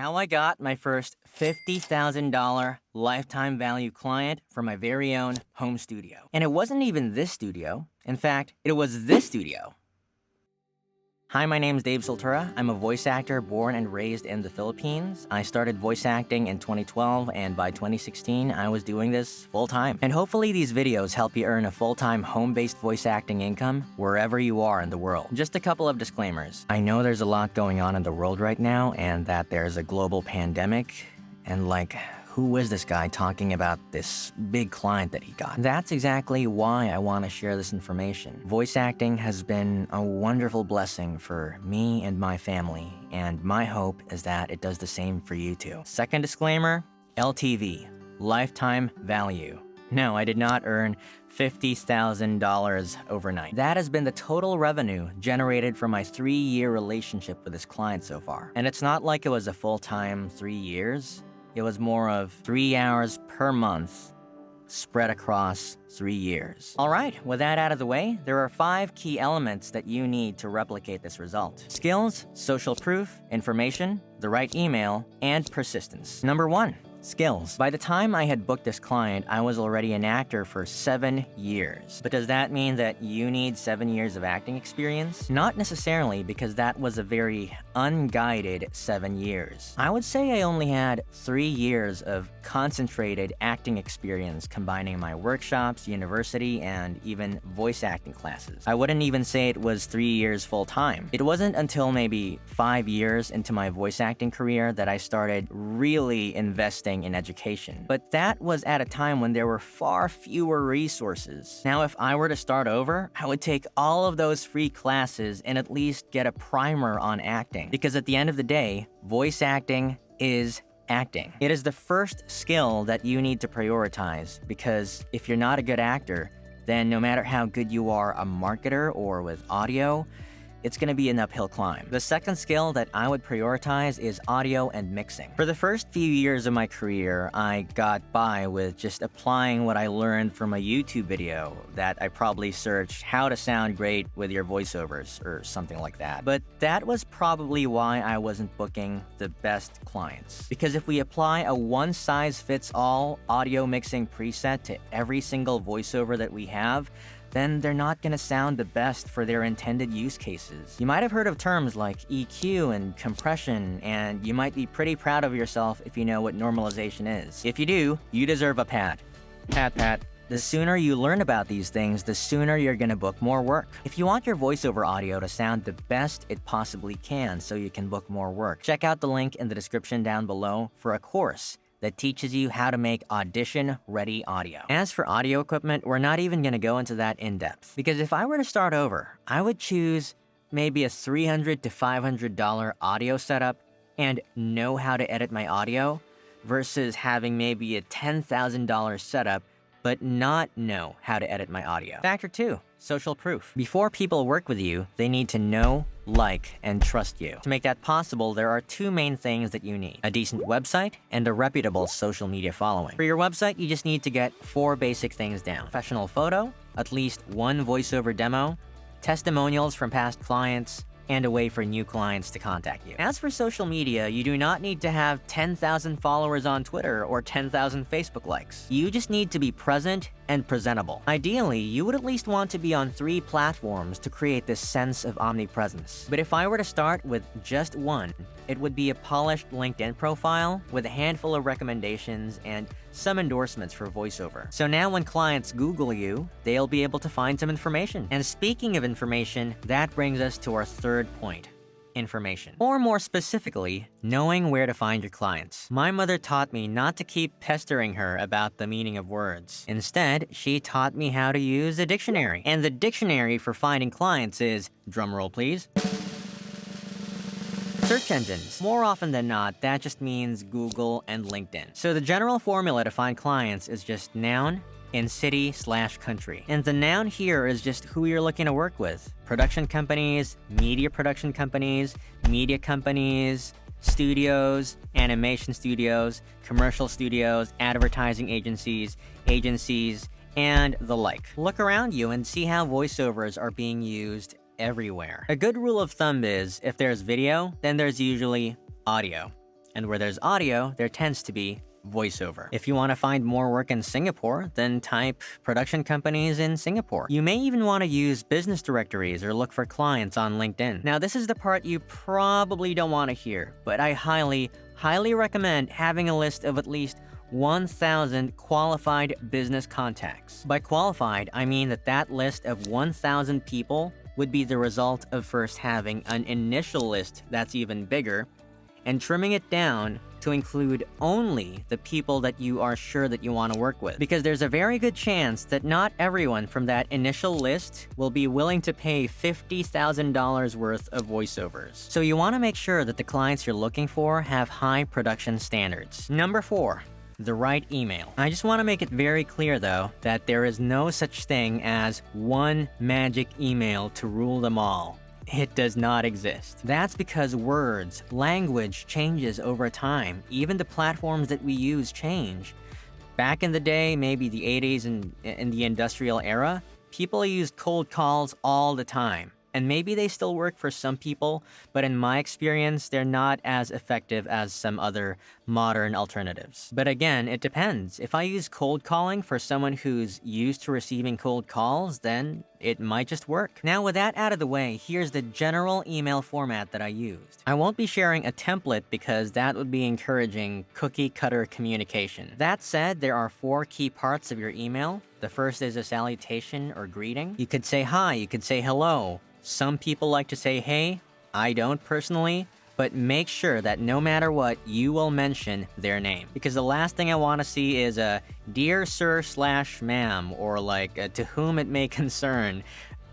How I got my first $50,000 lifetime value client for my very own home studio. And it wasn't even this studio. In fact, it was this studio. Hi, my name is Dave Soltura. I'm a voice actor born and raised in the Philippines. I started voice acting in 2012, and by 2016, I was doing this full-time. And hopefully these videos help you earn a full-time home-based voice acting income wherever you are in the world. Just a couple of disclaimers. I know there's a lot going on in the world right now, and that there's a global pandemic, and who is this guy talking about this big client that he got? That's exactly why I want to share this information. Voice acting has been a wonderful blessing for me and my family, and my hope is that it does the same for you too. Second disclaimer, LTV, lifetime value. No, I did not earn $50,000 overnight. That has been the total revenue generated from my 3-year relationship with this client so far. And it's not like it was a full-time 3 years. It was more of 3 hours per month spread across 3 years. All right, with that out of the way, there are 5 key elements that you need to replicate this result. Skills, social proof, information, the right email, and persistence. Number 1. Skills. By the time I had booked this client, I was already an actor for 7 years. But does that mean that you need 7 years of acting experience? Not necessarily, because that was a very unguided 7 years. I would say I only had 3 years of concentrated acting experience, combining my workshops, university, and even voice acting classes. I wouldn't even say it was 3 years full-time. It wasn't until maybe 5 years into my voice acting career that I started really investing in education. But that was at a time when there were far fewer resources. Now, if I were to start over, I would take all of those free classes and at least get a primer on acting. Because at the end of the day, voice acting is acting. It is the first skill that you need to prioritize, because if you're not a good actor, then no matter how good you are a marketer or with audio, it's going to be an uphill climb. The second skill that I would prioritize is audio and mixing. For the first few years of my career, I got by with just applying what I learned from a YouTube video that I probably searched how to sound great with your voiceovers or something like that. But that was probably why I wasn't booking the best clients. Because if we apply a one-size-fits-all audio mixing preset to every single voiceover that we have, then they're not going to sound the best for their intended use cases. You might have heard of terms like EQ and compression, and you might be pretty proud of yourself if you know what normalization is. If you do, you deserve a pat. Pat. The sooner you learn about these things, the sooner you're going to book more work. If you want your voiceover audio to sound the best it possibly can so you can book more work, check out the link in the description down below for a course that teaches you how to make audition-ready audio. As for audio equipment, we're not even going to go into that in depth, because if I were to start over, I would choose maybe a $300 to $500 audio setup and know how to edit my audio versus having maybe a $10,000 setup but not know how to edit my audio. Factor 2, social proof. Before people work with you, they need to know, like, and trust you. To make that possible, there are 2 main things that you need: a decent website and a reputable social media following. For your website, you just need to get 4 basic things down: professional photo, at least 1 voiceover demo, testimonials from past clients, and a way for new clients to contact you. As for social media, you do not need to have 10,000 followers on Twitter or 10,000 Facebook likes. You just need to be present and presentable. Ideally, you would at least want to be on 3 platforms to create this sense of omnipresence. But if I were to start with just 1, it would be a polished LinkedIn profile with a handful of recommendations and some endorsements for voiceover. So now when clients Google you, they'll be able to find some information. And speaking of information, that brings us to our third point: information. Or more specifically, knowing where to find your clients. My mother taught me not to keep pestering her about the meaning of words. Instead, she taught me how to use a dictionary. And the dictionary for finding clients is, drumroll please, search engines. More often than not, that just means Google and LinkedIn. So the general formula to find clients is just noun and city/country. And the noun here is just who you're looking to work with: production companies, media production companies, media companies, studios, animation studios, commercial studios, advertising agencies, and the like. Look around you and see how voiceovers are being used everywhere. A good rule of thumb is, if there's video, then there's usually audio. And where there's audio, there tends to be voiceover. If you want to find more work in Singapore, then type production companies in Singapore. You may even want to use business directories or look for clients on LinkedIn. Now, this is the part you probably don't want to hear, but I highly recommend having a list of at least 1,000 qualified business contacts. By qualified, I mean that list of 1,000 people would be the result of first having an initial list that's even bigger and trimming it down to include only the people that you are sure that you want to work with. Because there's a very good chance that not everyone from that initial list will be willing to pay $50,000 worth of voiceovers. So you want to make sure that the clients you're looking for have high production standards. Number 4. The right email. I just want to make it very clear, though, that there is no such thing as one magic email to rule them all. It does not exist. That's because words, language changes over time. Even the platforms that we use change. Back in the day, maybe the 80s and in the industrial era, people used cold calls all the time. And maybe they still work for some people, but in my experience, they're not as effective as some other modern alternatives. But again, it depends. If I use cold calling for someone who's used to receiving cold calls, then it might just work. Now, with that out of the way, here's the general email format that I used. I won't be sharing a template because that would be encouraging cookie-cutter communication. That said, there are 4 key parts of your email. The first is a salutation or greeting. You could say hi, you could say hello. Some people like to say hey, I don't personally, but make sure that no matter what, you will mention their name. Because the last thing I want to see is a dear sir/ma'am or like to whom it may concern.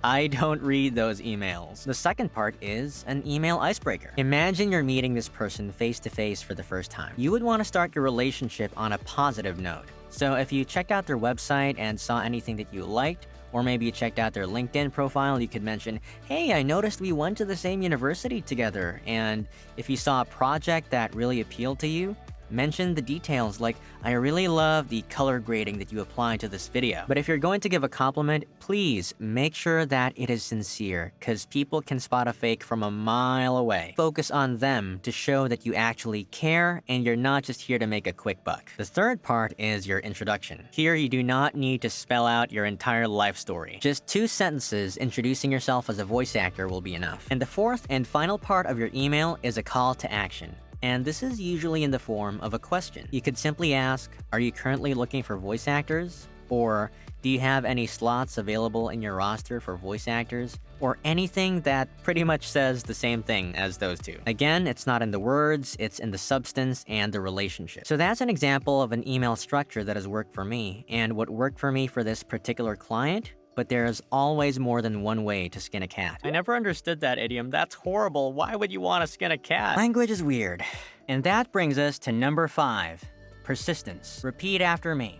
I don't read those emails. The second part is an email icebreaker. Imagine you're meeting this person face to face for the first time. You would want to start your relationship on a positive note. So if you checked out their website and saw anything that you liked, or maybe you checked out their LinkedIn profile, you could mention, hey, I noticed we went to the same university together. And if you saw a project that really appealed to you, mention the details like, I really love the color grading that you applied to this video. But if you're going to give a compliment, please make sure that it is sincere, because people can spot a fake from a mile away. Focus on them to show that you actually care and you're not just here to make a quick buck. The third part is your introduction. Here, you do not need to spell out your entire life story. Just 2 sentences introducing yourself as a voice actor will be enough. And the fourth and final part of your email is a call to action. And this is usually in the form of a question. You could simply ask, are you currently looking for voice actors? Or do you have any slots available in your roster for voice actors? Or anything that pretty much says the same thing as those 2. Again, it's not in the words, it's in the substance and the relationship. So that's an example of an email structure that has worked for me. And what worked for me for this particular client, but there's always more than one way to skin a cat. I never understood that idiom. That's horrible. Why would you want to skin a cat? Language is weird. And that brings us to number 5, persistence. Repeat after me.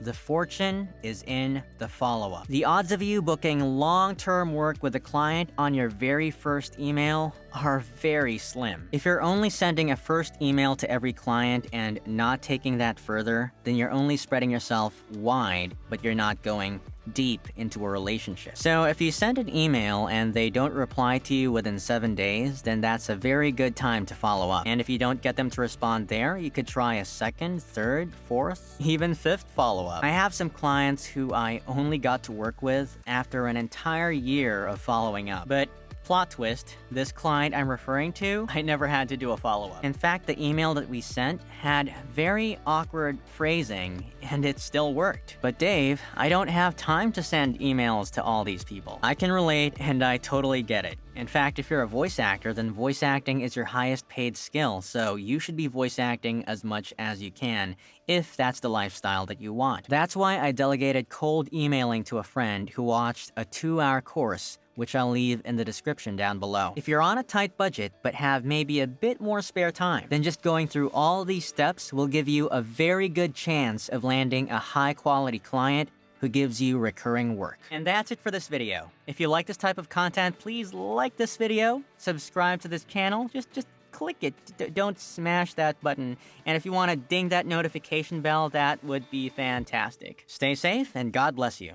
The fortune is in the follow-up. The odds of you booking long-term work with a client on your very first email are very slim. If you're only sending a first email to every client and not taking that further, then you're only spreading yourself wide, but you're not going deep into a relationship. So if you send an email and they don't reply to you within 7 days, then that's a very good time to follow up. And if you don't get them to respond there, you could try a second, third, fourth, even fifth follow-up. I have some clients who I only got to work with after an entire year of following up. But plot twist, this client I'm referring to, I never had to do a follow-up. In fact, the email that we sent had very awkward phrasing, and it still worked. But Dave, I don't have time to send emails to all these people. I can relate, and I totally get it. In fact, if you're a voice actor, then voice acting is your highest paid skill, so you should be voice acting as much as you can, if that's the lifestyle that you want. That's why I delegated cold emailing to a friend who watched a 2-hour course, which I'll leave in the description down below. If you're on a tight budget but have maybe a bit more spare time, then just going through all these steps will give you a very good chance of landing a high-quality client who gives you recurring work. And that's it for this video. If you like this type of content, please like this video, subscribe to this channel, just click it, don't smash that button. And if you want to ding that notification bell, that would be fantastic. Stay safe and God bless you.